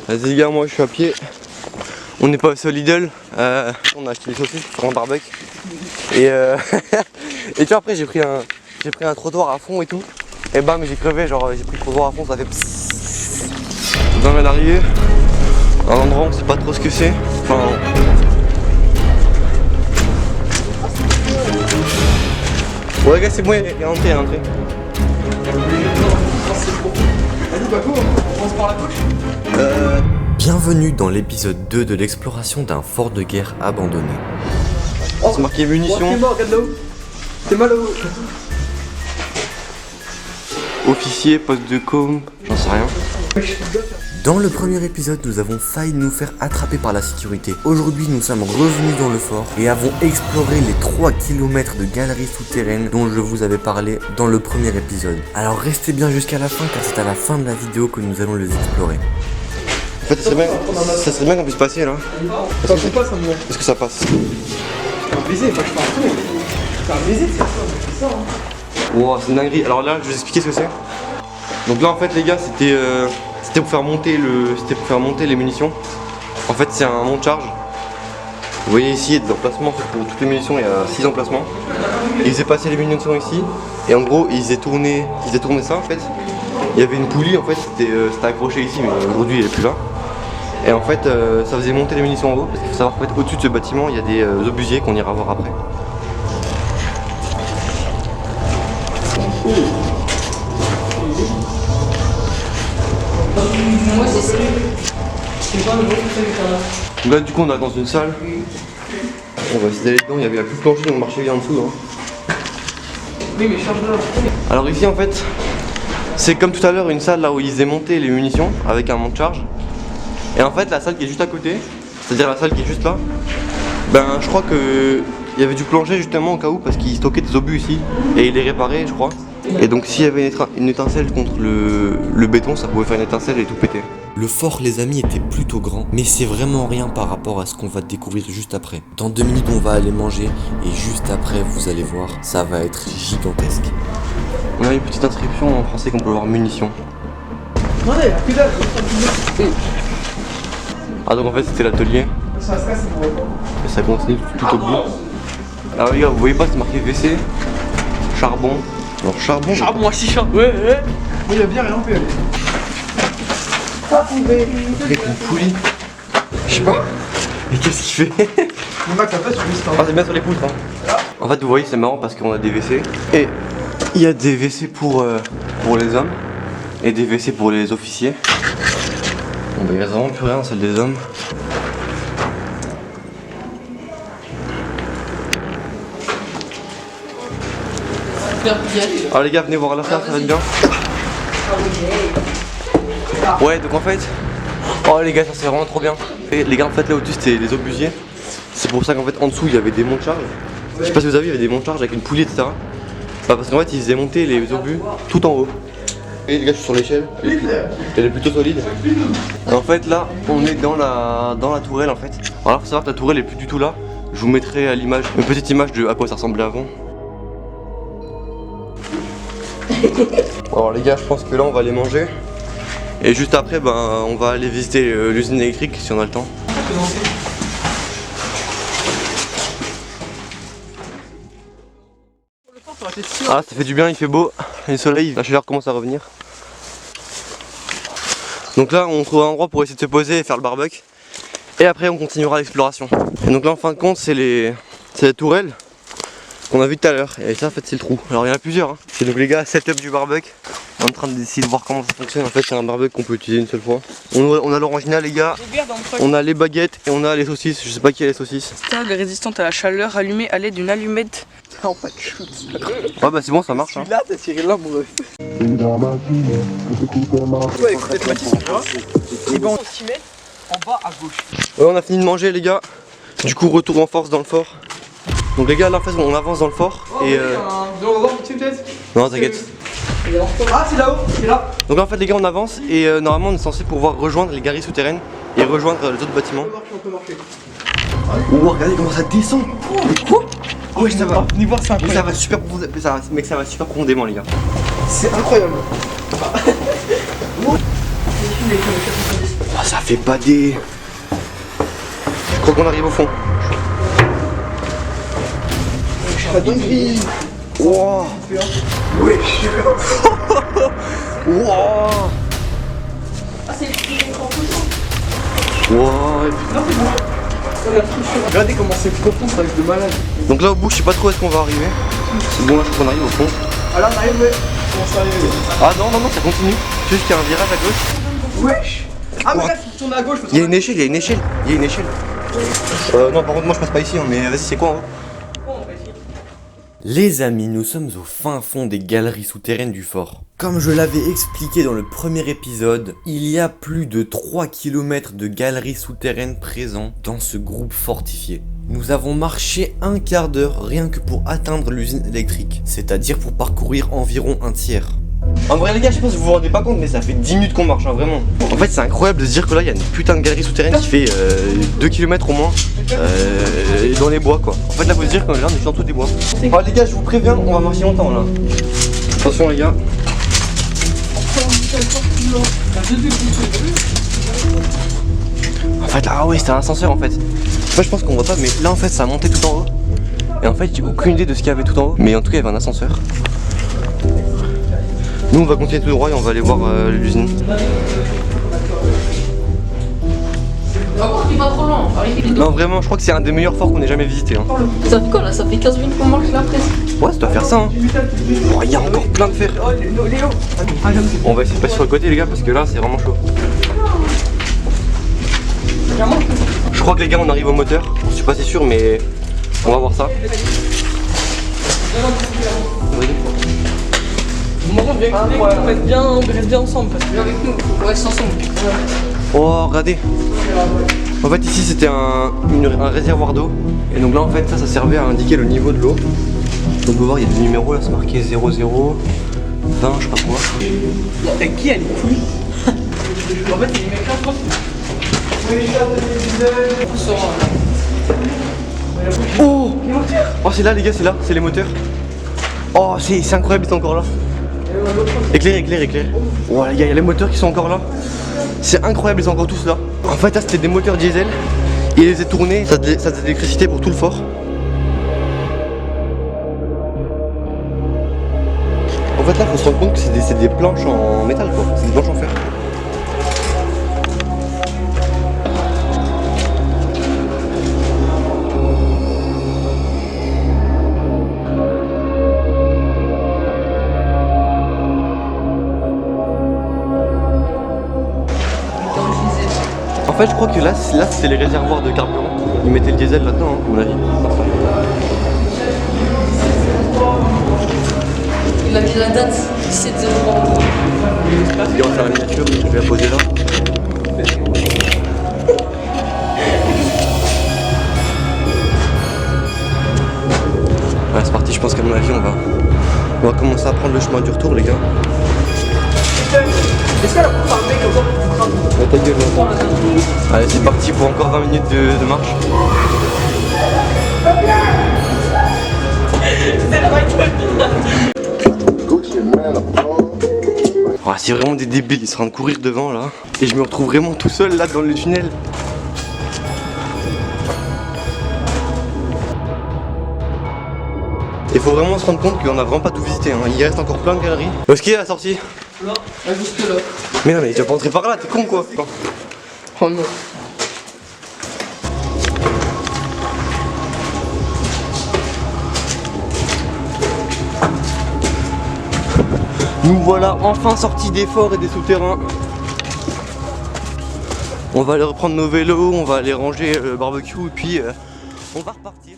Vas-y les gars, moi je suis à pied. On n'est pas au Lidl. On a acheté des saucisses pour un barbecue. Et et tu vois, après j'ai pris un trottoir à fond et tout. Et bam, j'ai crevé, genre j'ai pris le trottoir à fond, ça fait psss. On vient d'arriver à un endroit où on sait pas trop ce que c'est. Enfin, ouais gars, c'est bon, il est rentré, Bienvenue dans l'épisode 2 de l'exploration d'un fort de guerre abandonné. c'est marqué munitions. T'es mort, regarde là-haut. T'es mal là-haut. Officier, poste de com, j'en sais rien. Dans le premier épisode, nous avons failli nous faire attraper par la sécurité. Aujourd'hui, nous sommes revenus dans le fort et avons exploré les 3 km de galeries souterraines dont je vous avais parlé dans le premier épisode. Alors restez bien jusqu'à la fin car c'est à la fin de la vidéo que nous allons les explorer. En fait, ça serait bien qu'on puisse passer là. Ça se passe un moment. Est-ce que ça passe? Faire un baiser, moi je fais un tour. Faire un baiser, c'est ça. Wow, c'est une dinguerie. Alors là, je vais vous expliquer ce que c'est. Donc là, en fait, les gars, c'était pour faire monter les munitions. En fait, c'est un monte-charge. Vous voyez ici, il y a des emplacements pour toutes les munitions. Il y a 6 emplacements. Et ils faisaient passer les munitions ici. Et en gros, ils faisaient tourner ça en fait. Il y avait une poulie en fait, c'était accroché ici, mais aujourd'hui, elle est plus là. Et en fait, ça faisait monter les munitions en haut. Parce qu'il faut savoir qu'en fait, au-dessus de ce bâtiment, il y a des obusiers qu'on ira voir après. Moi c'est pas le bon truc. Donc là du coup on est dans une salle. On va essayer d'aller dedans, il y avait la plus plancher donc on marchait bien en dessous. Hein. Oui mais charge là. Alors ici en fait, c'est comme tout à l'heure une salle là où ils faisaient monter les munitions avec un monte-charge. Et en fait la salle qui est juste à côté, c'est-à-dire la salle qui est juste là, ben je crois que il y avait du plancher justement au cas où parce qu'ils stockaient des obus ici et ils les réparaient je crois. Et donc s'il y avait une étincelle contre le béton, ça pouvait faire une étincelle et tout péter. Le fort, les amis, était plutôt grand, mais c'est vraiment rien par rapport à ce qu'on va découvrir juste après. Dans 2 minutes, on va aller manger, et juste après, vous allez voir, ça va être gigantesque. On a une petite inscription en français qu'on peut voir munitions. Ouais, que dalle. Ah donc en fait c'était l'atelier. Ça se casse, c'est pour Et ça continue tout au bout. Alors les gars, vous voyez pas, c'est marqué WC, charbon. Alors charbon. Charbon assis chaud. Ouais. Oui, il y a bien rien, on peut y aller. Avec une poulie. Je sais pas. Mais qu'est-ce qu'il fait? Mon mec, ça passe sur le stand. Ah, c'est bien sur les poutres. Hein. En fait, vous voyez, c'est marrant parce qu'on a des WC. Et il y a des WC pour les hommes et des WC pour les officiers. Bon, bah, il reste vraiment plus rien, celle des hommes. Alors les gars, venez voir la salle, ça va être bien. Ouais, donc en fait, oh les gars, ça c'est vraiment trop bien. Et les gars, en fait là au-dessus c'était les obusiers. C'est pour ça qu'en fait en dessous il y avait des monte-charges. Je sais pas si vous avez vu, il y avait des monte-charges avec une poulie, etc. Bah parce qu'en fait ils faisaient monter les obus tout en haut. Et les gars, je suis sur l'échelle, elle est plutôt solide. Et en fait là, on est dans la tourelle en fait. Alors là, faut savoir que la tourelle est plus du tout là. Je vous mettrai à l'image, une petite image de à quoi ça ressemblait avant. Alors les gars, je pense que là on va aller manger. Et juste après, ben, on va aller visiter l'usine électrique si on a le temps. Ah, ça fait du bien, il fait beau, il y a le soleil, la chaleur commence à revenir. Donc là, on trouve un endroit pour essayer de se poser et faire le barbecue. Et après, on continuera l'exploration. Et donc là, en fin de compte, c'est les tourelles qu'on a vu tout à l'heure. Et ça, en fait, c'est le trou. Alors, il y en a plusieurs. Hein. C'est donc les gars, setup du barbecue. En train d'essayer de voir comment ça fonctionne. En fait, c'est un barbecue qu'on peut utiliser une seule fois. On a l'original, les gars. On a les baguettes et on a les saucisses. Je sais pas qui a les saucisses. Stable résistante à la chaleur, allumée à l'aide d'une allumette. En fait, shoot. Ouais, bah c'est bon, ça marche. Hein. Là, t'as tiré l'amoureux. Ouais, écoutez, le Mathis, on va. Et ben, on s'y met en bas à gauche. Ouais, on a fini de manger, les gars. Du coup, retour en force dans le fort. Donc, les gars, là, en fait, on avance dans le fort. Et on va voir vite fait peut-être. non, t'inquiète. Ah, c'est là-haut, c'est là. Donc là, en fait les gars on avance et normalement on est censé pouvoir rejoindre les galeries souterraines et rejoindre les autres bâtiments. On peut marcher. Oh regardez comment ça descend. Mais quoi? Ouais ça va. Venez voir, c'est Mais ça incroyable. va super profondément, mec ça va super profondément les gars. C'est incroyable. Oh, ça fait bader. Je crois qu'on arrive au fond. La dinguerie. Wow. Oui, Wow. Ah, c'est le plus grand cochon. Wow. regardez comment c'est profond, ça reste de malade. Donc là au bout je sais pas trop où est-ce qu'on va arriver. Bon là je crois qu'on arrive au fond. Ah là, on arrive, ouais. Comment ça arrive? Ah non non non ça continue. C'est juste qu'il y a un virage à gauche. Wesh. Ah, mais là, faut tourner à gauche. Faut Il y a tourner une échelle, il y a une échelle, il y a une échelle. Non par contre moi je passe pas ici hein, mais vas-y c'est quoi en haut? Les amis, nous sommes au fin fond des galeries souterraines du fort. Comme je l'avais expliqué dans le premier épisode, il y a plus de 3 km de galeries souterraines présents dans ce groupe fortifié. Nous avons marché un quart d'heure rien que pour atteindre l'usine électrique, c'est-à-dire pour parcourir environ un tiers. En vrai les gars je pense que vous vous rendez pas compte mais ça fait 10 minutes qu'on marche hein, vraiment. En fait c'est incroyable de se dire que là il y a une putain de galerie souterraine qui fait 2 km au moins dans les bois quoi. En fait là faut se dire que là on est dans tous des bois. Oh les gars je vous préviens on va marcher longtemps là. Attention les gars. En fait ah ouais c'était un ascenseur en fait. Moi je pense qu'on voit pas mais là en fait ça a monté tout en haut. Et en fait j'ai aucune idée de ce qu'il y avait tout en haut. Mais en tout cas il y avait un ascenseur. Nous on va continuer tout droit et on va aller voir l'usine. Il va trop loin. Non vraiment je crois que c'est un des meilleurs forts qu'on ait jamais visité hein. Ça fait quoi là? Ça fait 15 minutes qu'on marche là presque. Ouais ça doit faire ça hein. Oh il y a encore plein de fer. Oh, Léo. Ah, j'aime. On va essayer de passer sur le côté les gars parce que là c'est vraiment chaud. Je crois que les gars on arrive au moteur. Je suis pas assez sûr mais on va voir ça. On reste bien ensemble parce que. Viens avec nous. On reste ensemble. Oh regardez. En fait ici c'était un réservoir d'eau. Et donc là en fait ça servait à indiquer le niveau de l'eau. Donc on peut voir il y a des numéros là c'est marqué 00, 20 je sais pas quoi. T'as qui elle est couille? En fait, il y a des mecs là, je pense. Oh, oh c'est là les gars c'est là, c'est les moteurs. Oh c'est incroyable ils sont encore là. Éclairez. Oh les gars il y a les moteurs qui sont encore là. C'est incroyable ils sont encore tous là. En fait là c'était des moteurs diesel. Ils les ont tournés, ça faisait de l'électricité pour tout le fort. En fait là faut se rendre compte que c'est des planches en métal quoi. C'est des planches en fer. En fait je crois que là c'est les réservoirs de carburant. Ils mettaient le diesel là-dedans hein, à mon avis. Il a mis la date 17 01. Et on va faire la miniature, je vais la poser là. Ouais c'est parti, je pense qu'à mon avis on va commencer à prendre le chemin du retour les gars. Est-ce qu'elle a pas parlé comme ça pour craindre? Ouais, ta gueule, ouais. Allez c'est parti pour encore 20 minutes de marche. Oh, c'est vraiment des débiles, ils sont en train de courir devant là. Et je me retrouve vraiment tout seul là dans le tunnel. Il faut vraiment se rendre compte qu'on a vraiment pas tout visité hein. Il reste encore plein de galeries. Où est-ce qu'il est la sortie? Là, juste là. Mais non mais tu vas pas rentrer par là, t'es con quoi. Oh non. Nous voilà enfin sortis des forts et des souterrains. On va aller reprendre nos vélos, on va aller ranger le barbecue et puis on va repartir.